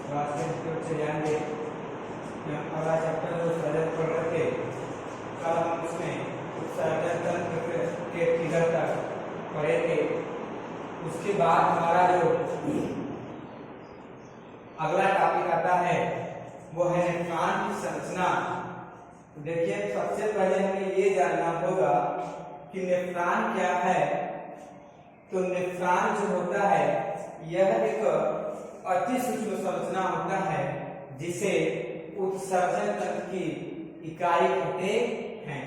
ध्यान दें। अगला चैप्टर जो सर्जन पढ़ रहे थे कल हम उसमें सर्जन तंत्र के फिगर तक पढ़े थे। उसके बाद हमारा जो अगला टॉपिक आता है वो है नेफ्रॉन की संरचना। देखिए सबसे पहले हमें ये जानना होगा कि नेफ्रॉन क्या है। तो नेफ्रॉन जो होता है यह एक अति सूक्ष्म संरचना होता है जिसे उत्सर्जन तंत्र की इकाई कहते हैं।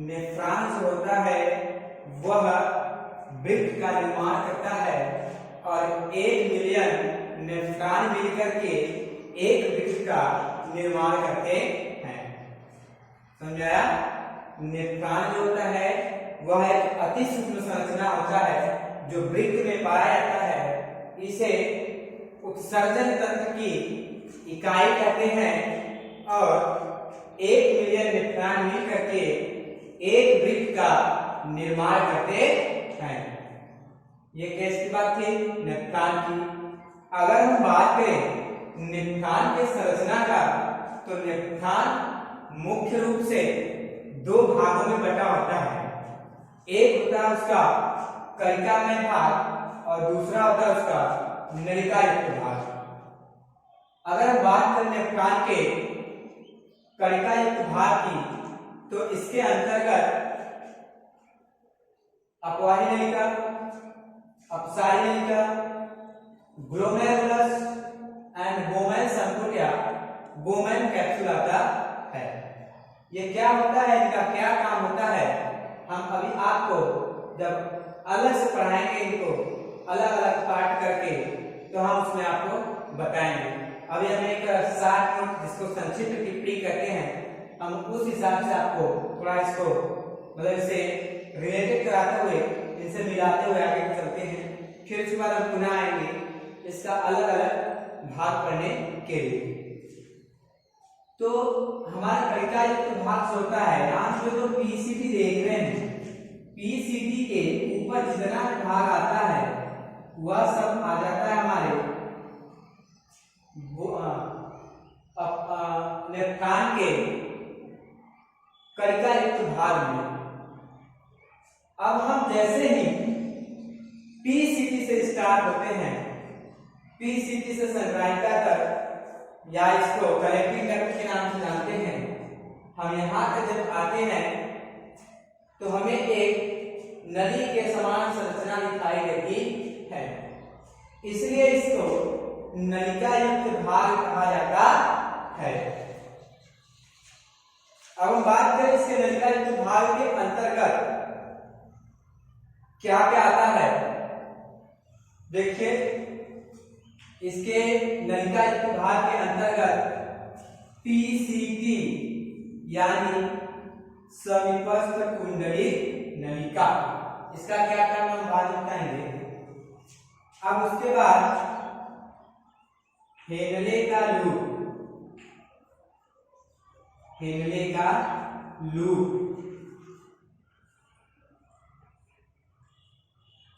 नेफ्रॉन जो होता है वह वृक्क का निर्माण करता है और 1 मिलियन नेफ्रॉन मिलकर के एक वृक्क का निर्माण करते हैं। समझाया? नेफ्रॉन जो होता है वह एक अति सूक्ष्म संरचना होता है जो वृक्क में पाया जाता है। इसे उत्सर्जन तंत्र की इकाई कहते हैं और 1 मिलियन नेफ्रॉन मिलकर के एक वृक्क का निर्माण करते हैं। ये किसकी बात थी? नेफ्रॉन की। अगर हम बात करें नेफ्रॉन के संरचना का तो नेफ्रॉन मुख्य रूप से 2 भागों में बटा होता है। एक होता है उसका कलिकामय भाग और दूसरा होता है उसका नलिका युक्त भाग। अगर हम बात करें नेफ्रॉन के कलिका युक्त भाग की तो इसके अंतर्गत अपवाही नलिका, अपसारी नलिका, ग्लोमेरुलस एंड बोमेन संकुल या बोमेन कैप्सूल आता है। ये क्या होता है, इनका क्या काम होता है, हम अभी आपको जब अलग से पढ़ाएंगे इनको अलग अलग पार्ट करके तो हम उसमें आपको बताएंगे। अभी हम एक शॉर्ट नोट जिसको संक्षिप्त टिप्पणी कहते हैं, हम उस हिसाब से आपको थोड़ा इसको मतलब इसे रिलेटेड कराते हुए इनसे मिलाते हुए आगे चलते हैं। फिर उसके बाद हम पुनः आएंगे इसका अलग अलग भाग पढ़ने के लिए। तो हमारा कलिका युक्त भाग होता है, यहाँ पे जो पीसीटी देख रहे हैं, पीसीटी के ऊपर जितना भाग आता है वह सब आ जाता है हमारे नेफ्रॉन के कलिका युक्त भाग में। अब हम जैसे ही पीसीटी से स्टार्ट होते हैं, पीसीटी से संग्राहिका तक या इसको कलेक्टिंग डक्ट के नाम से जानते हैं, हम यहाँ तक जब आते हैं तो हमें एक नली के समान संरचना दिखाई देती है, इसलिए इसको नलिका युक्त भाग कहा जाता है। अब हम बात करें इसके नलिका युक्त भाग के अंतर्गत क्या क्या आता है। देखिए इसके नलिका युक्त भाग के अंतर्गत पीसीटी यानी समीपस्थ कुंडली नलिका, इसका क्या काम हम बाद में बताएंगे। अब उसके बाद हेनले का लूप, हेनले का लूप।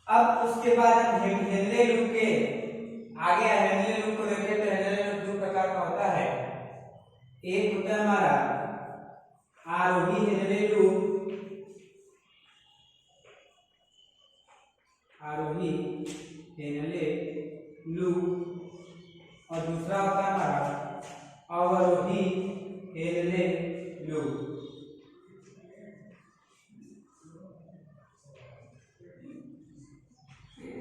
अब उसके बाद हम हेनले लूप के आगे हेनले लूप को देखें तो हेनले लूप 2 प्रकार का होता है। एक होता है हमारा आरोही हेनले लूप, आरोही हेनले लूप, और दूसरा होता है हमारा अवरोही हेनले लूप।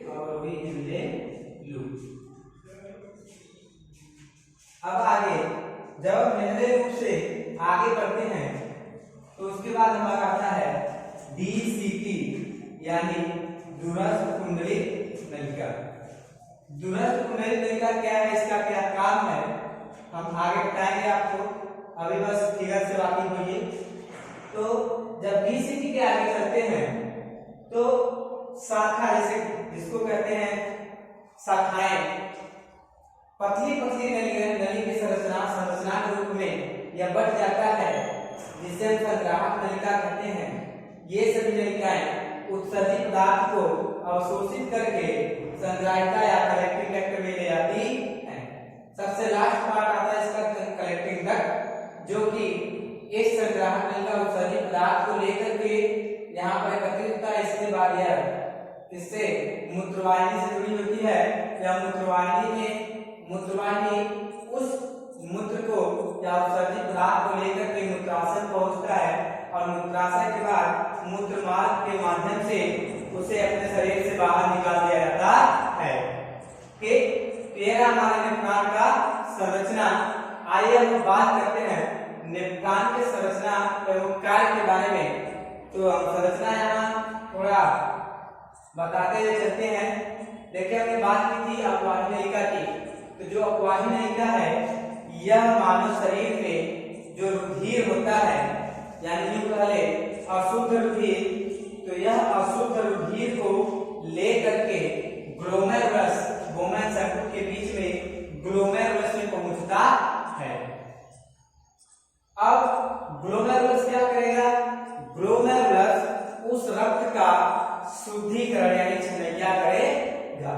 अवरोही हेनले लूप। अब आगे जब हम हेनले लूप से आगे बढ़ते हैं तो उसके बाद हमारा आता है डीसीटी यानी दूरस्थ कुंडली नलिका। दूरस्थ कुंडली नलिका क्या है, इसका क्या काम है, हम आगे बताएंगे आपको। अभी बस फिगर से वाकिफ होइए। तो जब डीसीटी के आगे चलते हैं तो शाखा, जैसे जिसको कहते हैं शाखाएं, पतली पतली नली की संरचना के रूप में यह बढ़ जाता है, जिसे हम संग्राहक नलिका कहते हैं। ये सभी नलिकाएं उत्सर्जित पदार्थ को अवशोषित करके संग्राहिका या कलेक्टिंग डक्ट में ले जाती हैं। इससे मूत्रवाहिनी से जुड़ी होती है। या मूत्रवाहिनी उस मूत्र को या उत्सर्जित पदार्थ को लेकर के मूत्राशय पहुंचता है और मूत्राशय के बाद मूत्र मार्ग के माध्यम से उसे अपने शरीर से बाहर निकाल दिया जाता है। यह हमारा नेफ्रॉन का संरचना। आइए हम बात करते हैं नेफ्रॉन के संरचना एवं कार्य के बारे में। तो हम संरचना यहाँ थोड़ा बताते हुए चलते हैं। देखिए हमने बात की थी अपवाही नलिका की। तो जो अपवाही नलिका है यह मानव शरीर में जो रुधिर होता है यानी यूं कह ले अशुद्ध रुधिर, तो यह अशुद्ध रुधिर को लेकर के ग्लोमेरुलस बोमैन सर्कुल के बीच में ग्लोमेरुलस में पहुंचता है। अब ग्लोमेरुलस क्या करेगा? ग्लोमेरुलस उस रक्त का शुद्धिकरण यानी छनैया करेगा।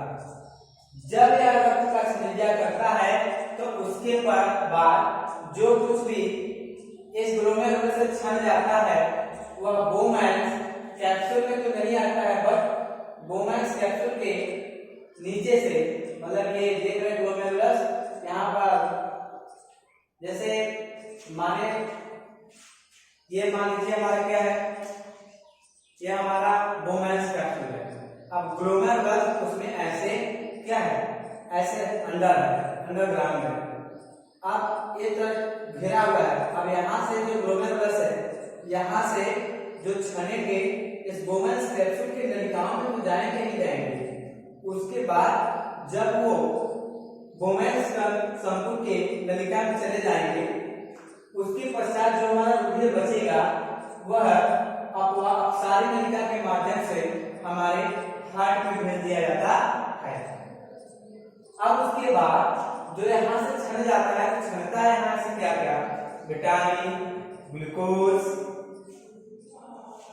जब यह रक्त का छनैया करता है तो उसके बाद जो कुछ भी इस ग्लोमेरुलस से छन जाता है वह बोमैन कैप्सूल में तो नहीं आता है, बट बोमैन कैप्सूल के नीचे से, मतलब ये देख रहे ग्लोमेरुलस यहाँ पर, जैसे माने ये मान लीजिए हमारा क्या है, ये हमारा बोमैन कैप्सूल है। अब ग्लोमेरुलस उसमें ऐसे क्या है, ऐसे अंदर है, अंडरग्राउंड है। अब ये तो घिरा हुआ है। अब यहाँ से जो ग्लोमेरुलस है यहाँ से जो छनेंगे इस बोमैन कैप्सूल के नलिकाओं में तो जाएंगे ही जाएंगे। उसके बाद जब वो बोमैन संकुल के नलिका में चले जाएंगे उसके पश्चात जो हमारा रुधिर बचेगा वह अपसारी नलिका के माध्यम से हमारे हार्ट में भेज दिया जाता है। अब उसके बाद जो यहाँ से छन जाता है तो छनता है यहाँ से क्या क्या, विटामिन, ग्लूकोज,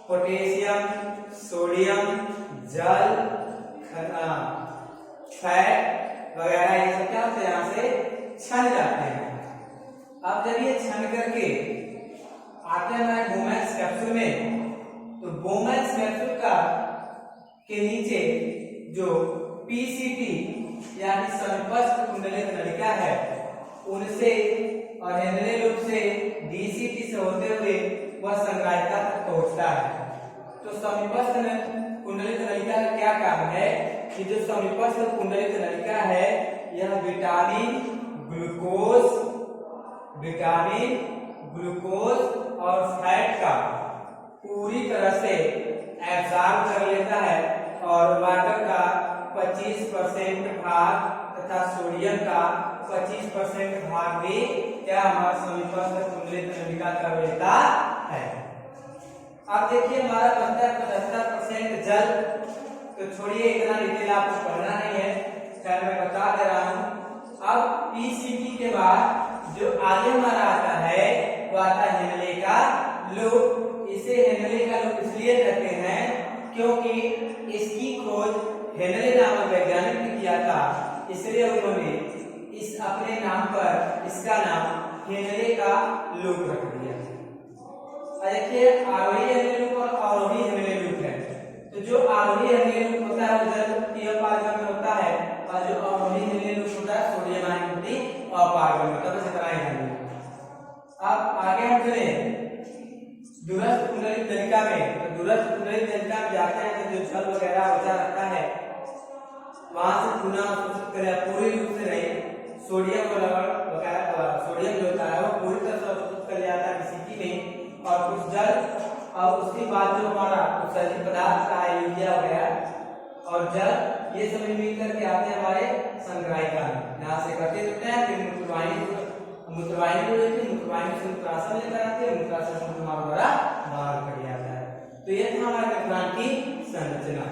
पोटेशियम, सोडियम, जल, फैट वगैरह, ये सब क्या होते हैं यहाँ से छन जाते हैं। अब जब ये छन करके आते हैं हमारे बोमैन कैप्सूल में, तो बोमैन कैप्सूल का के नीचे जो पीसीटी यानी समीपस्थ कुंडलित नलिका है उनसे और हेनले लूप से डीसीटी से होते हुए वह संग्राहिका तक पहुंचता है। तो समीपस्थ कुंडलित नलिका का क्या काम है कि जो समीपस्थ कुंडलित नलिका है यह विटामिन, ग्लूकोज और फैट का पूरी तरह से एब्जॉर्ब कर लेता है और वाटर का 25% भाग तथा सोडियम का 25% भाग भी क्या हमारा समीपस्थ कुंडलित नलिका कर लेता है। अब देखिए हमारा बनता है 75% जल। तो छोड़िए इतना डिटेल आपको पढ़ना नहीं है, खैर मैं बता दे रहा हूँ। अब पीसीटी के बाद जो आगे हमारा आता है वो आता है हेनले का लूप। इसे हेनले का लूप इसलिए कहते हैं क्योंकि इसकी खोज हेनले नामक वैज्ञानिक ने किया था, इसलिए उन्होंने इस अपने नाम पर इसका नाम हेनले का लूप रख दिया। देखिए आरोही हेनले लूप और अवरोही हेनले लूप है। तो जो आरोही हेनले लूप होता है वो जल अपारगम्य होता है और जो अवरोही हेनले लूप होता है सोडियम आयन युक्त अपारगम्य होता है। बस इतना ही है। अब आगे हम चले दूरस्थ कुंडलित नलिका में। तो दूरस्थ कुंडलित नलिका में जाते हैं तो जो जल वगैरह बचा रहता है वहां से पुनः अवशोषित करें, पूरी रूप से नहीं, सोडियम और लवण वगैरह, सोडियम जो होता है वो पूरी तरह से अवशोषित कर जाता है पीसीटी में और कुछ जल, और उसके बाद जो हमारा उत्सर्जित पदार्थ का है यूरिया वगैरह और जल, ये सभी मिल करके आते हैं हमारे संग्राहिका में। यहाँ से इकट्ठित होते हैं, फिर मूत्रवाहिनी को मूत्रवाहिनी से मूत्राशय लेकर आते हैं, मूत्राशय से मूत्र मार्ग द्वारा बाहर कर दिया जाता है। तो ये था हमारे नेफ्रॉन की संरचना।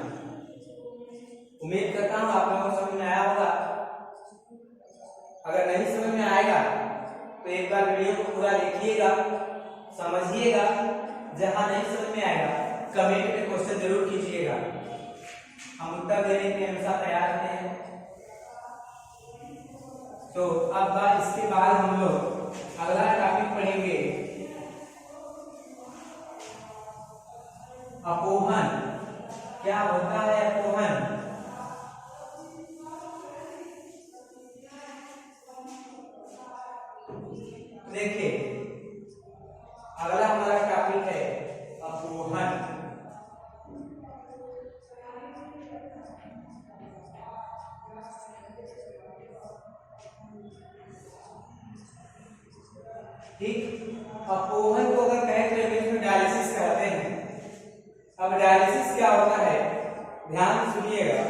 उम्मीद करता हूँ आप लोगों को समझ में आया होगा। अगर नहीं समझ में आएगा तो एक बार वीडियो को पूरा देखिएगा, समझिएगा। जहां नहीं समझ में आएगा कमेंट में क्वेश्चन जरूर कीजिएगा, हम उत्तर देने के हमेशा तैयार रहते हैं। तो अब इसके बाद हम लोग अगला टॉपिक पढ़ेंगे अपोहन। क्या होता है अपोहन? देखिए अगला हमारा टॉपिक है अपोहन। ठीक, अपोहन को अगर कहें तो इसमें डायलिसिस करते हैं। अब डायलिसिस क्या होता है, ध्यान से सुनिएगा।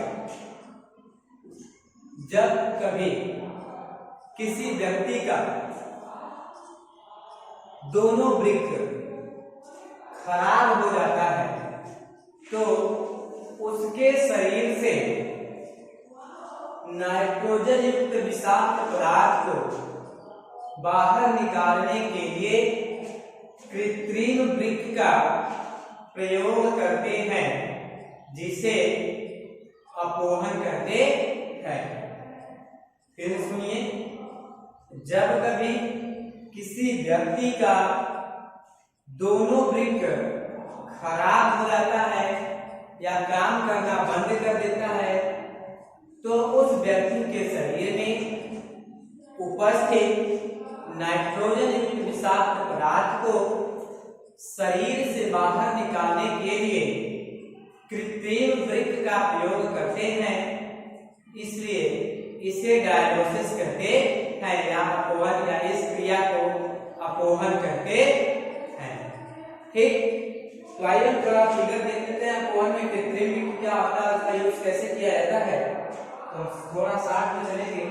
जब कभी किसी व्यक्ति का दोनों वृक्क खराब हो जाता है तो उसके शरीर से नाइट्रोजन युक्त विषाक्त पदार्थ को बाहर निकालने के लिए कृत्रिम वृक्क का प्रयोग करते हैं, जिसे अपोहन कहते हैं। फिर सुनिए, जब कभी किसी व्यक्ति का दोनों वृक्क खराब हो जाता है या काम करना बंद कर देता है तो उस व्यक्ति के शरीर में उपस्थित नाइट्रोजन युक्त विषाक्त पदार्थ को शरीर से बाहर निकालने के लिए कृत्रिम वृक्क का प्रयोग करते हैं, इसलिए इसे डायलिसिस कहते हैं या अपोहन, या इस क्रिया को अपोहन कहते हैं। ठीक, तो आइए हम थोड़ा फिगर देख लेते हैं। अपोहन में कृत्रिम वृक्क क्या होता है, उसका यूज कैसे किया जाता है, तो थोड़ा साथ में चलेंगे।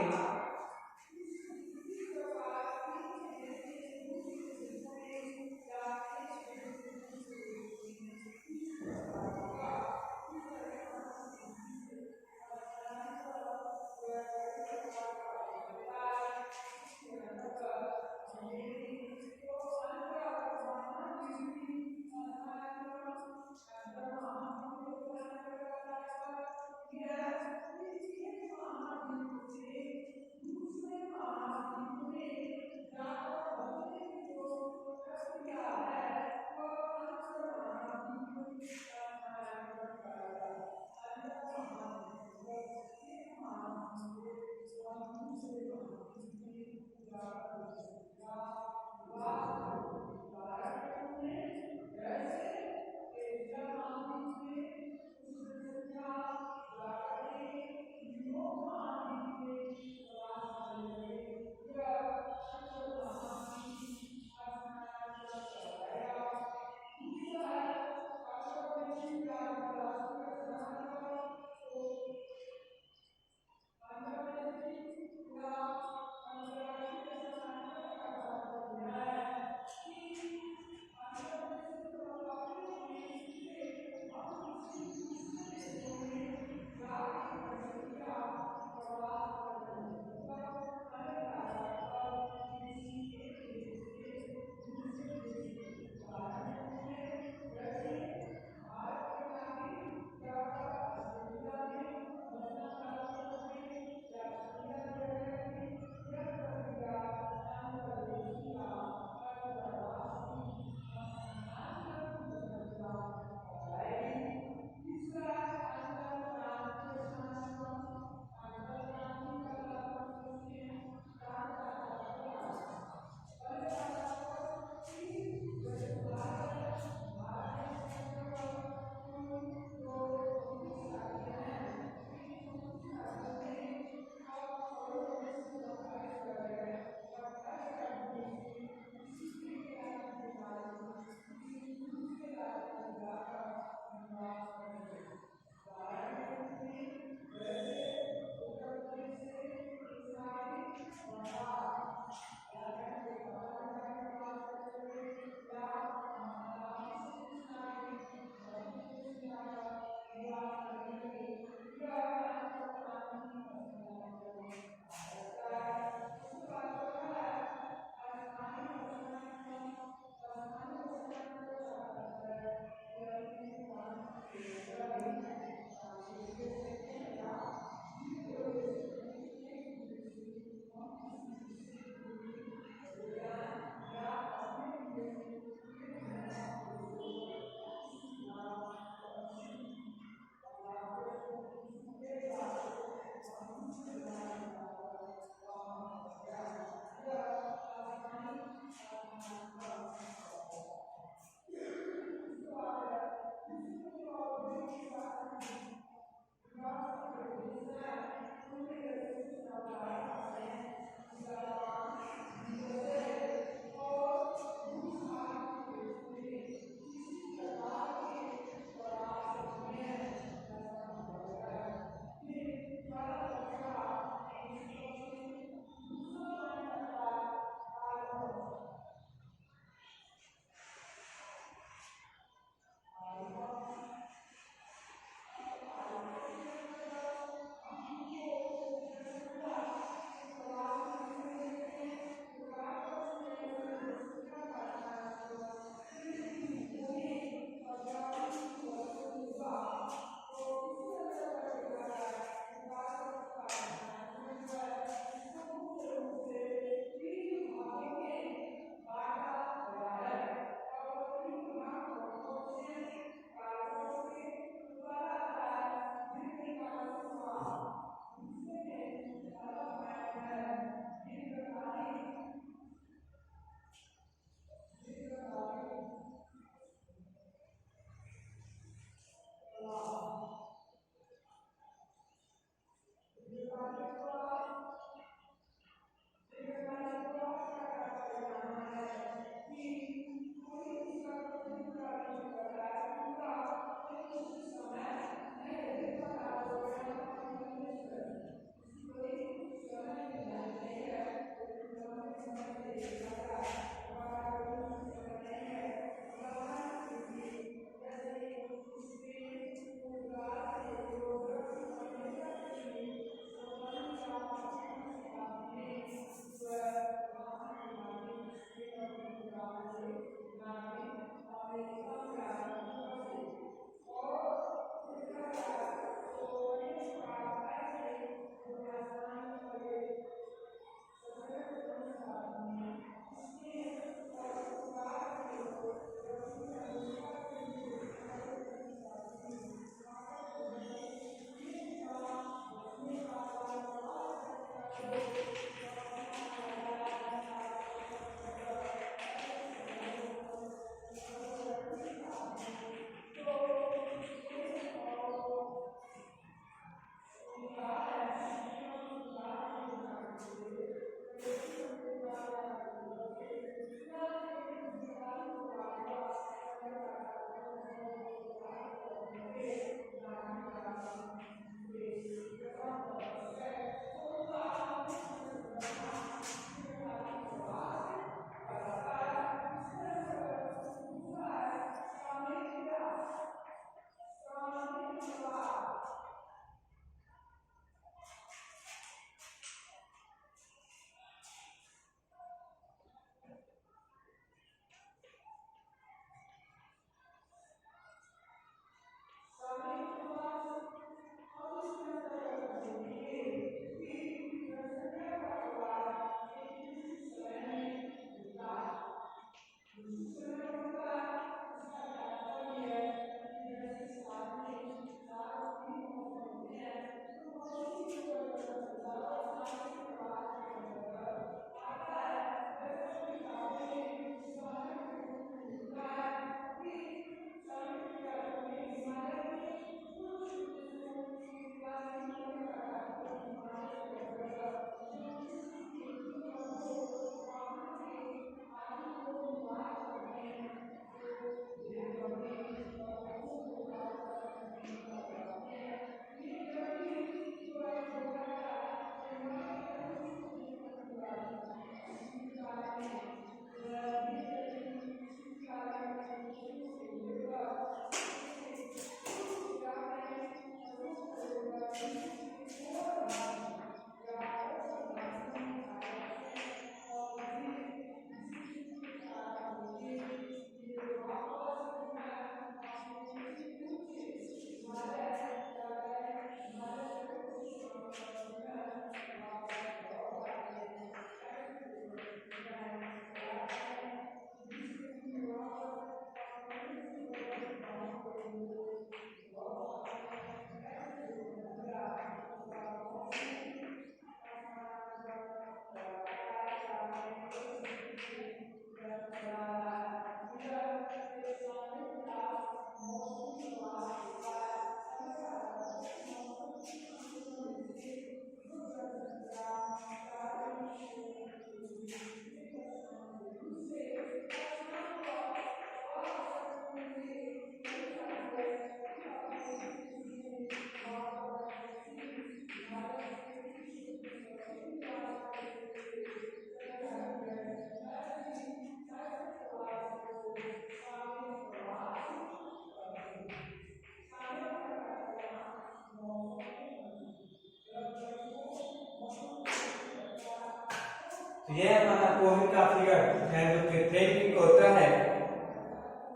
तो ये हमारा कोविड का फिगर है जो कि ट्रेन होता है।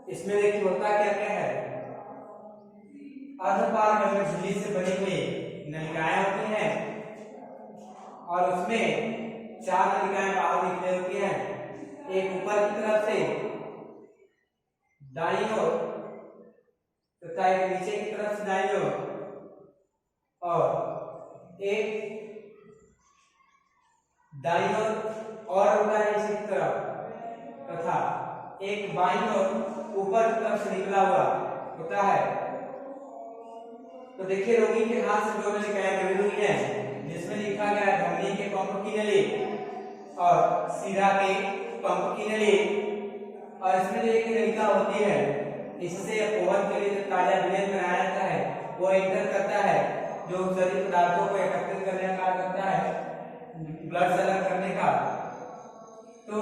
इसमें देखिए होता क्या क्या है, अर्धपारगम्य झिल्ली से बनी हुई नलिकाएं होती हैं और उसमें 4 नलिकाएं बाहर निकली होती हैं, एक ऊपर की तरफ से दाईं ओर तथा एक नीचे की तरफ से दाईं ओर और एक दाईं ओर और होता है नीचे की तरफ तथा एक बाईं ओर ऊपर की तरफ से निकला हुआ होता है। तो देखिए रोगी के हाथ से 2 नलिकाएं जुड़ी हुई हैं जिसमें लिखा गया है धमनी के पंप की नली और शिरा के पंप की नली। और इसमें जो एक नलिका होती है इससे ओवन के लिए जो ताजा विलेन बनाया जाता है वो एंटर करता है, जो शरीर पदार्थों को एकत्रित करने का कार्य करता है, ब्लड से अलग करने का। तो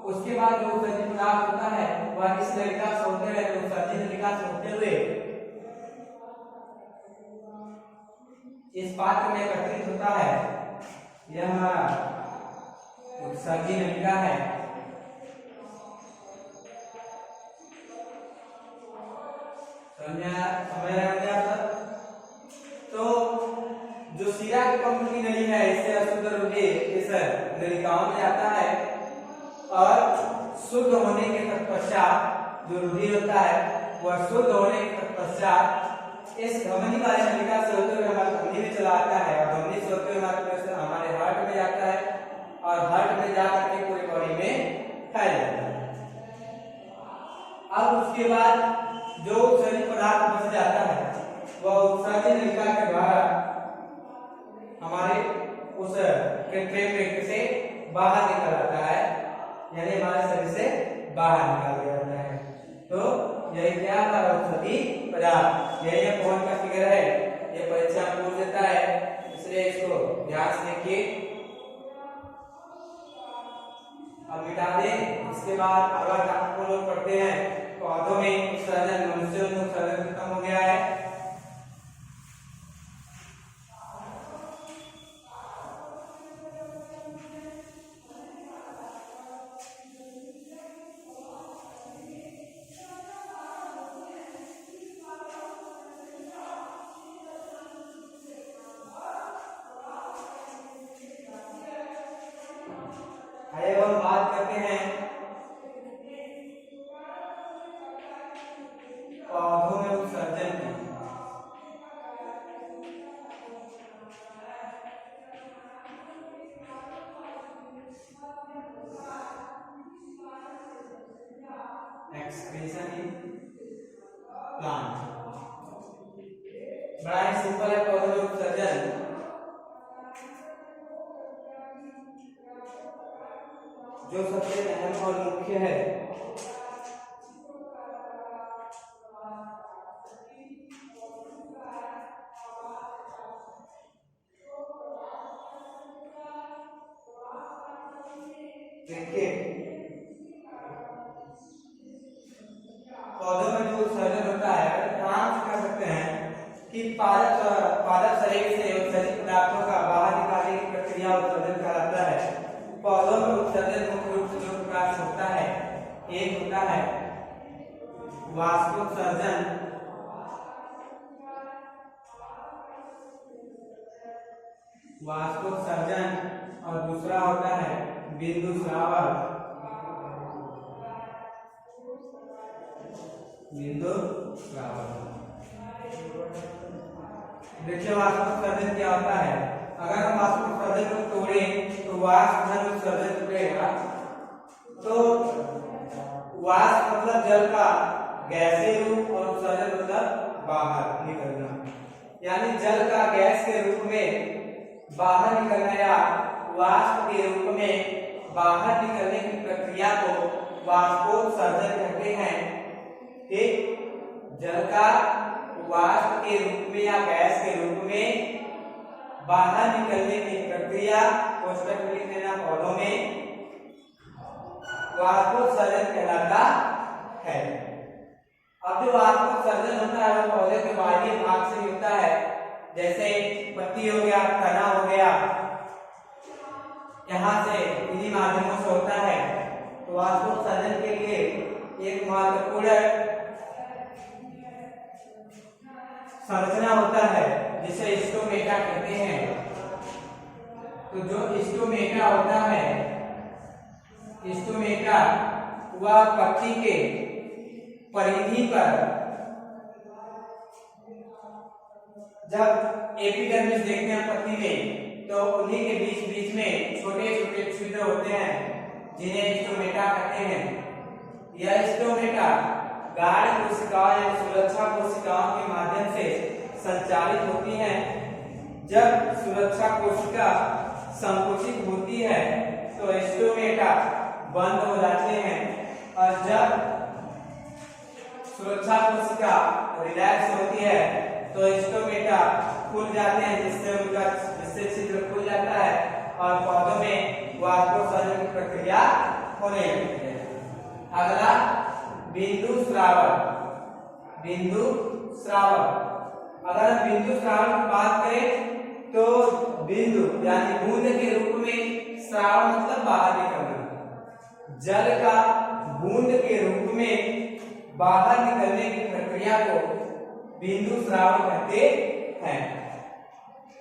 उसके बाद जो उत्सर्जित पदार्थ होता है वह इस नलिका से होते हुए उत्सर्जित नलिका से होते हुए इस पात्र में एकत्रित होता है। यह हमारा उत्सर्जित नलिका है। तो जो शिरा के पंप की नली है इससे अशुद्ध रुधिर इस नलिकाओं में जाता है और शुद्ध होने के तत्पश्चात जो रुधिर होता है वह शुद्ध होने के तत्पश्चात इस धमनी वाली नलिका से होते हुए हमारे धमनी में चला आता है और धमनी से होते हुए हमारे हार्ट में जाता है और हार्ट में जाकर के पूरी बॉडी में फैल जाता है। अब उसके बाद जो उत्सर्जित पदार्थ बच जाता है वह उत्सर्जित नलिका के द्वारा हमारे उस पेट से बाहर निकल आता है, यानी हमारे शरीर से बाहर निकाल दिया जाता है। तो यही क्या हमारा उत्सर्जित पदार्थ, यही कौन का फिगर है, ये परीक्षा पूछ देता है, इसलिए इसको ध्यान से देखिए। अब मिटा दें। इसके बाद अगर आपको लोग पढ़ते हैं पौधों में उत्सर्जन, मनुष्यों में उत्सर्जन खत्म हो गया है। अब हम बात करते हैं पौधों में उत्सर्जन की। एक्सक्रीशन इन प्लांट बड़ा ही सिंपल है पौधों में उत्सर्जन। जो सबसे अहम और मुख्य है देखिए पौधों में जो उत्सर्जन होता है आराम से कह सकते हैं कि पादप शरीर से उत्सर्जित पदार्थों का बाहर निकालने की प्रक्रिया उत्सर्जन कहलाता है। पौधों में उत्सर्जन मुख्य रूप से 2 प्रकार से होता है। एक होता है वाष्पोत्सर्जन, और दूसरा होता है बिंदु श्रावण। देखिए वाष्पोत्सर्जन क्या होता है। अगर हम वाष्पोत्सर्जन को तोड़ें तो वाष्प धन उत्सर्जन टूटेगा। तो वाष्प मतलब जल का गैसीय रूप और उत्सर्जन मतलब बाहर निकलना, यानी जल का गैस के रूप में बाहर निकलना या वाष्प के रूप में बाहर निकलने की प्रक्रिया को वाष्पोत्सर्जन कहते हैं। ठीक, जल का वाष्प के रूप में या गैस के रूप में बाहर निकलने की प्रक्रिया कोष्टक में लिख देना पौधों में वाष्पोत्सर्जन कहलाता है। अब जो वाष्पोत्सर्जन होता है वो पौधे के बाहरी भाग से होता है, जैसे पत्ती हो गया, तना हो गया, यहाँ से इन्हीं माध्यमों से होता है। तो वाष्पोत्सर्जन के लिए एक महत्वपूर्ण संरचना होता है जिसे स्टोमेटा कहते हैं। तो जो स्टोमेटा होता है, स्टोमेटा वह पत्ती के परिधि पर, जब एपिडर्मिस देखते हैं पत्ती में तो उन्हीं के बीच बीच में छोटे छोटे छिद्र होते हैं जिन्हें स्टोमेटा कहते हैं। यह स्टोमेटा गाढ़ कोशिकाओं या सुरक्षा कोशिकाओं के माध्यम से संचालित होती हैं। जब सुरक्षा कोशिका संकुचित होती है तो स्टोमेटा बंद हो जाते हैं, और जब सुरक्षा कोशिका रिलैक्स होती है तो स्टोमेटा खुल जाते हैं, जिससे छिद्र खुल जाता है और पौधों में वाष्पोत्सर्जन की प्रक्रिया होने लगती है। अगला बिंदु श्रावण। बिंदु श्रावण, अगर हम बिंदु श्रावण की बात करें तो बिंदु यानी बूंद के रूप में, श्रावण मतलब बाहर निकलना, जल का बूंद के रूप में बाहर निकलने की प्रक्रिया को बिंदु श्रावण कहते हैं।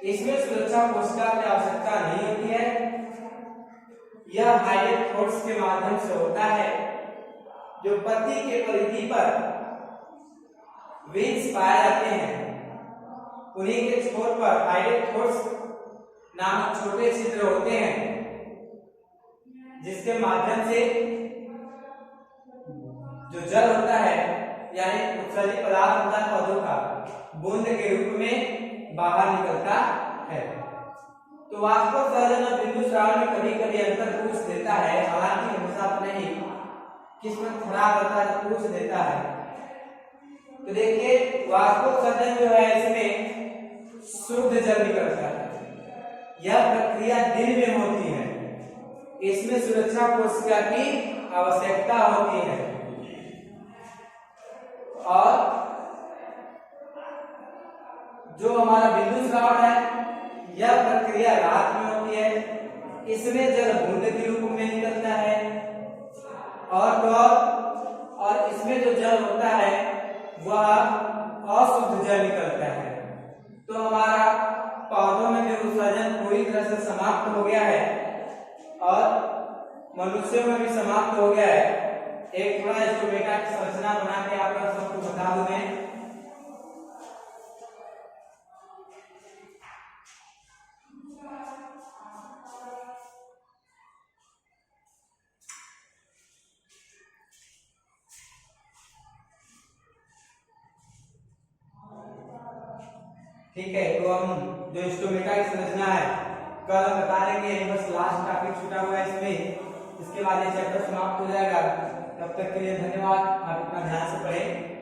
इसमें सुरक्षा कोशिका की आवश्यकता नहीं होती है। यह हाइलेक्ट्रोड्स के माध्यम से होता है जो पत्ती के परिधि पर विंग्स पाए जाते हैं। उन्हीं के छोर पर हाइलेक्ट्रोड्स नामक छोटे छिद्र होते हैं जिसके माध्यम से जो जल होता है यानी उत्सर्जित पदार्थ होता है पौधों का, बूंद के रूप में बाहर निकलता है। तो वाष्पोत्सर्जन और बिंदु श्रावण में कभी कभी अंतर पूछ देता है, हालांकि हमेशा तो नहीं, किस्मत खराब होता है तो पूछ देता है। तो देखिए वाष्पोत्सर्जन जो है इसमें शुद्ध जल निकलता है। यह प्रक्रिया दिन में होती है। इसमें सुरक्षा कोशिका की आवश्यकता होती है और जो हमारा बिंदु श्रावण है यह प्रक्रिया रात में होती है। इसमें जल बूंद के रूप में निकलता है और इसमें जो जल होता है वह अशुद्ध जल निकलता है। तो हमारा पौधों में जो उत्सर्जन पूरी तरह से समाप्त हो गया है और मनुष्यों में भी समाप्त हो गया है। एक थोड़ा स्टोमेटा की संरचना बना के आप लोग सबको बता दूं मैं। ठीक है, तो हम जो स्टोमेटा की संरचना है कल हम बता देंगे। बस लास्ट टॉपिक छूटा हुआ है इसमें, इसके बाद ये चैप्टर समाप्त हो जाएगा। तब तक के लिए धन्यवाद। आप अपना ध्यान से पढ़ें।